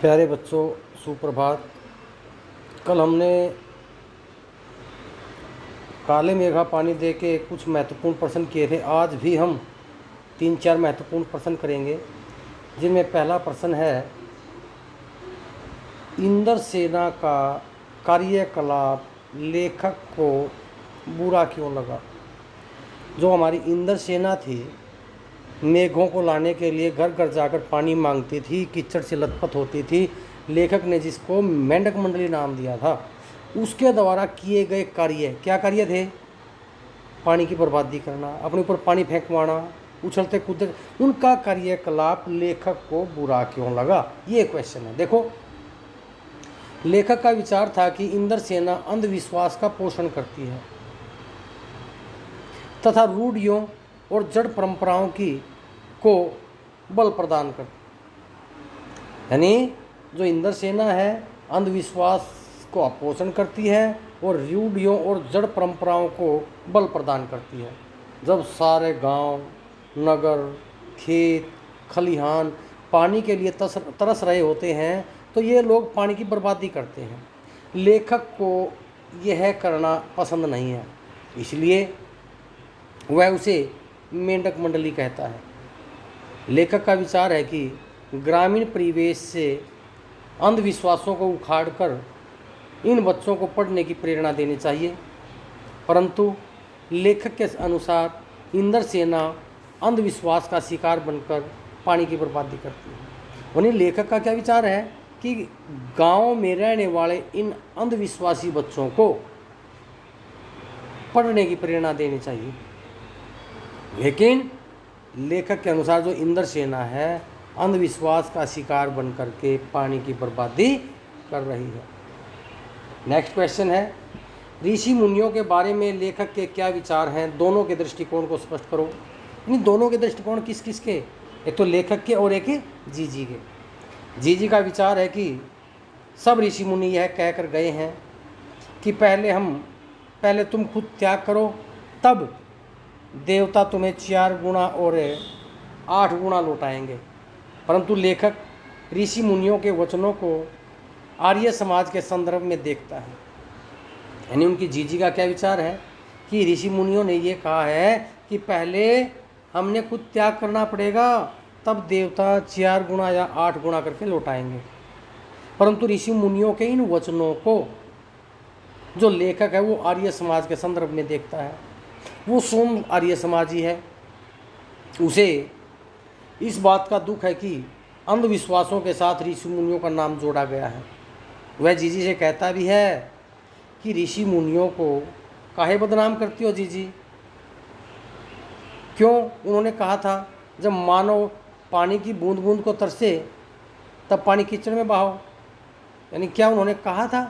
प्यारे बच्चों, सुप्रभात। कल हमने काले मेघा पानी दे के कुछ महत्वपूर्ण प्रश्न किए थे। आज भी हम 3-4 महत्वपूर्ण प्रश्न करेंगे, जिनमें पहला प्रश्न है, इंद्र सेना का कार्यकलाप लेखक को बुरा क्यों लगा। जो हमारी इंद्र सेना थी, मेघों को लाने के लिए घर घर जाकर पानी मांगती थी, कीचड़ से लथपथ होती थी। लेखक ने जिसको मेंढक मंडली नाम दिया था, उसके द्वारा किए गए कार्य क्या कार्य थे? पानी की बर्बादी करना, अपने ऊपर पानी फेंकवाना, उछलते कूदते, उनका कार्यकलाप लेखक को बुरा क्यों लगा, ये क्वेश्चन है। देखो, लेखक का विचार था कि इंद्र सेना अंधविश्वास का पोषण करती है तथा रूढ़ियों और जड़ परंपराओं को बल प्रदान करती। यानी जो इंद्र सेना है, अंधविश्वास को पोषण करती है और रूढ़ियों और जड़ परंपराओं को बल प्रदान करती है। जब सारे गांव, नगर, खेत, खलिहान पानी के लिए तरस रहे होते हैं, तो ये लोग पानी की बर्बादी करते हैं। लेखक को यह करना पसंद नहीं है, इसलिए वह उसे मेंढक मंडली कहता है। लेखक का विचार है कि ग्रामीण परिवेश से अंधविश्वासों को उखाड़कर इन बच्चों को पढ़ने की प्रेरणा देनी चाहिए, परंतु लेखक के अनुसार इंद्र सेना अंधविश्वास का शिकार बनकर पानी की बर्बादी करती है। वहीं लेखक का क्या विचार है कि गांव में रहने वाले इन अंधविश्वासी बच्चों को पढ़ने की प्रेरणा देनी चाहिए। लेकिन लेखक के अनुसार जो इंद्र सेना है, अंधविश्वास का शिकार बनकर के पानी की बर्बादी कर रही है। नेक्स्ट क्वेश्चन है, ऋषि मुनियों के बारे में लेखक के क्या विचार हैं? दोनों के दृष्टिकोण को स्पष्ट करो। इन दोनों के दृष्टिकोण किस किस के? एक तो लेखक के और एक जीजी के। जीजी का विचार है कि सब ऋषि मुनि यह कहकर गए हैं कि पहले तुम खुद त्याग करो, तब देवता तुम्हें 4 गुना और 8 गुना लौटाएंगे। परंतु लेखक ऋषि मुनियों के वचनों को आर्य समाज के संदर्भ में देखता है। यानी उनकी जीजी का क्या विचार है कि ऋषि मुनियों ने ये कहा है कि पहले हमने खुद त्याग करना पड़ेगा, तब देवता 4 गुना या 8 गुना करके लौटाएंगे। परंतु ऋषि मुनियों के इन वचनों को जो लेखक है वो आर्य समाज के संदर्भ में देखता है। वो स्वयं आर्य समाजी है, उसे इस बात का दुख है कि अंधविश्वासों के साथ ऋषि मुनियों का नाम जोड़ा गया है। वह जीजी से कहता भी है कि ऋषि मुनियों को काहे बदनाम करती हो जीजी? क्यों? उन्होंने कहा था जब मानव पानी की बूंद बूंद को तरसे तब पानी कीचड़ में बहाओ। यानी क्या उन्होंने कहा था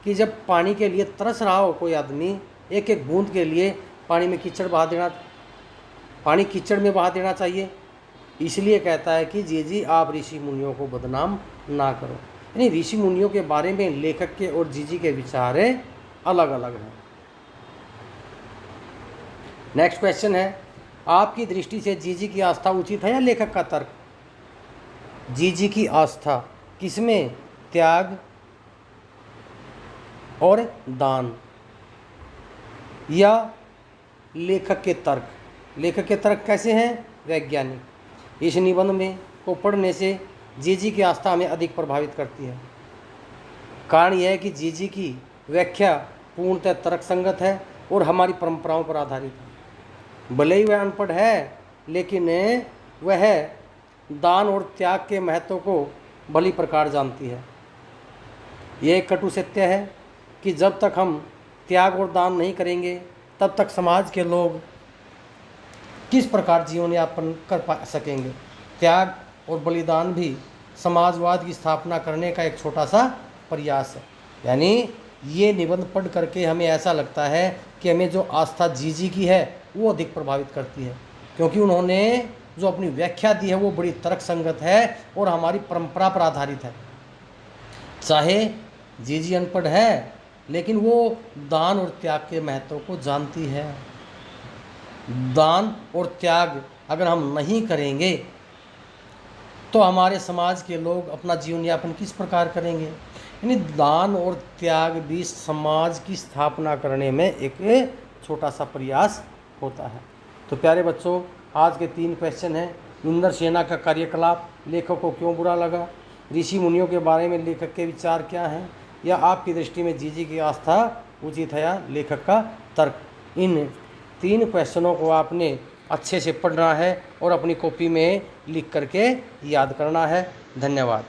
कि जब पानी के लिए तरस रहा हो कोई आदमी, एक एक बूंद के लिए पानी में कीचड़ में बहा देना चाहिए? इसलिए कहता है कि जी आप ऋषि मुनियों को बदनाम ना करो। यानी ऋषि मुनियों के बारे में लेखक के और जीजी के विचार अलग अलग हैं। नेक्स्ट क्वेश्चन है, आपकी दृष्टि से जीजी की आस्था उचित है या लेखक का तर्क? जीजी की आस्था किसमें? त्याग और दान, या लेखक के तर्क? लेखक के तर्क कैसे हैं? वैज्ञानिक। इस निबंध में को पढ़ने से जीजी की आस्था हमें अधिक प्रभावित करती है। कारण यह है कि जीजी की व्याख्या पूर्णतः तर्कसंगत है और हमारी परंपराओं पर आधारित है। भले ही वह अनपढ़ है, लेकिन वह दान और त्याग के महत्व को भली प्रकार जानती है। यह एक कटु सत्य है कि जब तक हम त्याग और दान नहीं करेंगे, तब तक समाज के लोग किस प्रकार जीवन यापन कर सकेंगे। त्याग और बलिदान भी समाजवाद की स्थापना करने का एक छोटा सा प्रयास है। यानी ये निबंध पढ़ करके हमें ऐसा लगता है कि हमें जो आस्था जीजी की है वो अधिक प्रभावित करती है, क्योंकि उन्होंने जो अपनी व्याख्या दी है वो बड़ी तर्कसंगत है और हमारी परंपरा पर आधारित है। चाहे जीजी अनपढ़ है, लेकिन वो दान और त्याग के महत्व को जानती है। दान और त्याग अगर हम नहीं करेंगे तो हमारे समाज के लोग अपना जीवन यापन किस प्रकार करेंगे। यानी दान और त्याग भी समाज की स्थापना करने में एक छोटा सा प्रयास होता है। तो प्यारे बच्चों, आज के 3 क्वेश्चन हैं। इंद्र सेना का कार्यकलाप लेखक को क्यों बुरा लगा, ऋषि मुनियों के बारे में लेखक के विचार क्या हैं, या आपकी दृष्टि में जीजी की आस्था उचित है या लेखक का तर्क। इन 3 क्वेश्चनों को आपने अच्छे से पढ़ना है और अपनी कॉपी में लिख करके याद करना है। धन्यवाद।